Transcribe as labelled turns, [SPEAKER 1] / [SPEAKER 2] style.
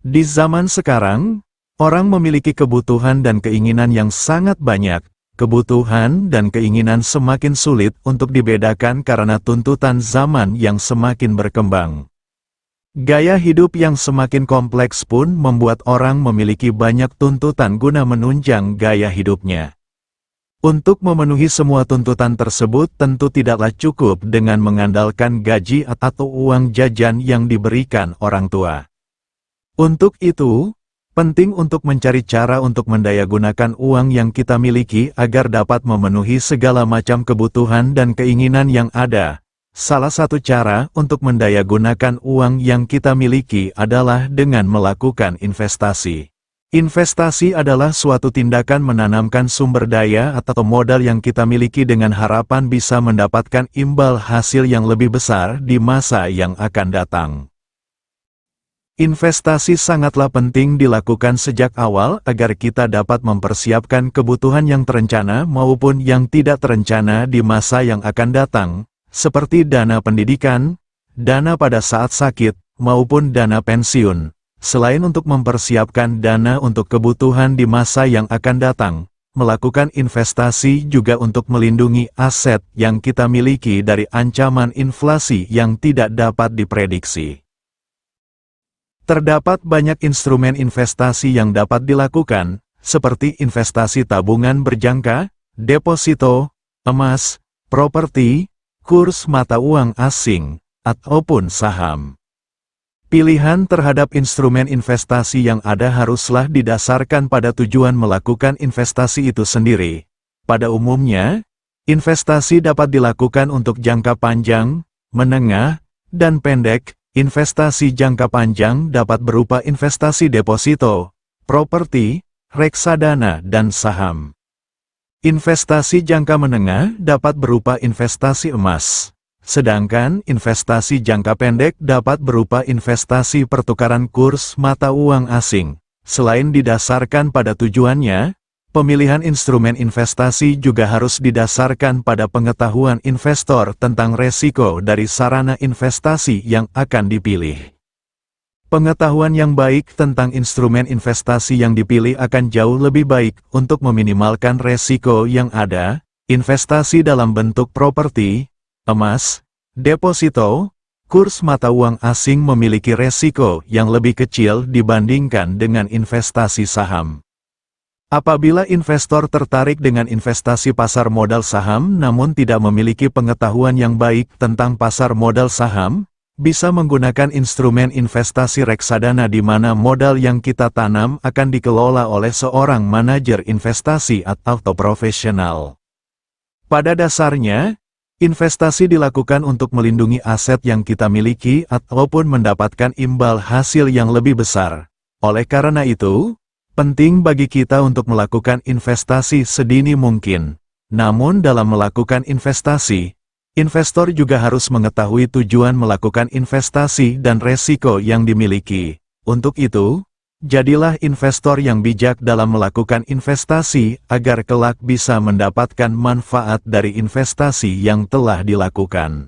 [SPEAKER 1] Di zaman sekarang, orang memiliki kebutuhan dan keinginan yang sangat banyak. Kebutuhan dan keinginan semakin sulit untuk dibedakan karena tuntutan zaman yang semakin berkembang. Gaya hidup yang semakin kompleks pun membuat orang memiliki banyak tuntutan guna menunjang gaya hidupnya. Untuk memenuhi semua tuntutan tersebut tentu tidaklah cukup dengan mengandalkan gaji atau uang jajan yang diberikan orang tua. Untuk itu, penting untuk mencari cara untuk mendayagunakan uang yang kita miliki agar dapat memenuhi segala macam kebutuhan dan keinginan yang ada. Salah satu cara untuk mendayagunakan uang yang kita miliki adalah dengan melakukan investasi. Investasi adalah suatu tindakan menanamkan sumber daya atau modal yang kita miliki dengan harapan bisa mendapatkan imbal hasil yang lebih besar di masa yang akan datang. Investasi sangatlah penting dilakukan sejak awal agar kita dapat mempersiapkan kebutuhan yang terencana maupun yang tidak terencana di masa yang akan datang, seperti dana pendidikan, dana pada saat sakit, maupun dana pensiun. Selain untuk mempersiapkan dana untuk kebutuhan di masa yang akan datang, melakukan investasi juga untuk melindungi aset yang kita miliki dari ancaman inflasi yang tidak dapat diprediksi. Terdapat banyak instrumen investasi yang dapat dilakukan, seperti investasi tabungan berjangka, deposito, emas, properti, kurs mata uang asing, ataupun saham. Pilihan terhadap instrumen investasi yang ada haruslah didasarkan pada tujuan melakukan investasi itu sendiri. Pada umumnya, investasi dapat dilakukan untuk jangka panjang, menengah, dan pendek. Investasi jangka panjang dapat berupa investasi deposito, properti, reksadana, dan saham. Investasi jangka menengah dapat berupa investasi emas. Sedangkan investasi jangka pendek dapat berupa investasi pertukaran kurs mata uang asing. Selain didasarkan pada tujuannya, pemilihan instrumen investasi juga harus didasarkan pada pengetahuan investor tentang resiko dari sarana investasi yang akan dipilih. Pengetahuan yang baik tentang instrumen investasi yang dipilih akan jauh lebih baik untuk meminimalkan resiko yang ada. Investasi dalam bentuk properti, emas, deposito, kurs mata uang asing memiliki resiko yang lebih kecil dibandingkan dengan investasi saham. Apabila investor tertarik dengan investasi pasar modal saham namun tidak memiliki pengetahuan yang baik tentang pasar modal saham, bisa menggunakan instrumen investasi reksadana di mana modal yang kita tanam akan dikelola oleh seorang manajer investasi atau profesional. Pada dasarnya, investasi dilakukan untuk melindungi aset yang kita miliki ataupun mendapatkan imbal hasil yang lebih besar. Oleh karena itu, penting bagi kita untuk melakukan investasi sedini mungkin. Namun dalam melakukan investasi, investor juga harus mengetahui tujuan melakukan investasi dan resiko yang dimiliki. Untuk itu, jadilah investor yang bijak dalam melakukan investasi agar kelak bisa mendapatkan manfaat dari investasi yang telah dilakukan.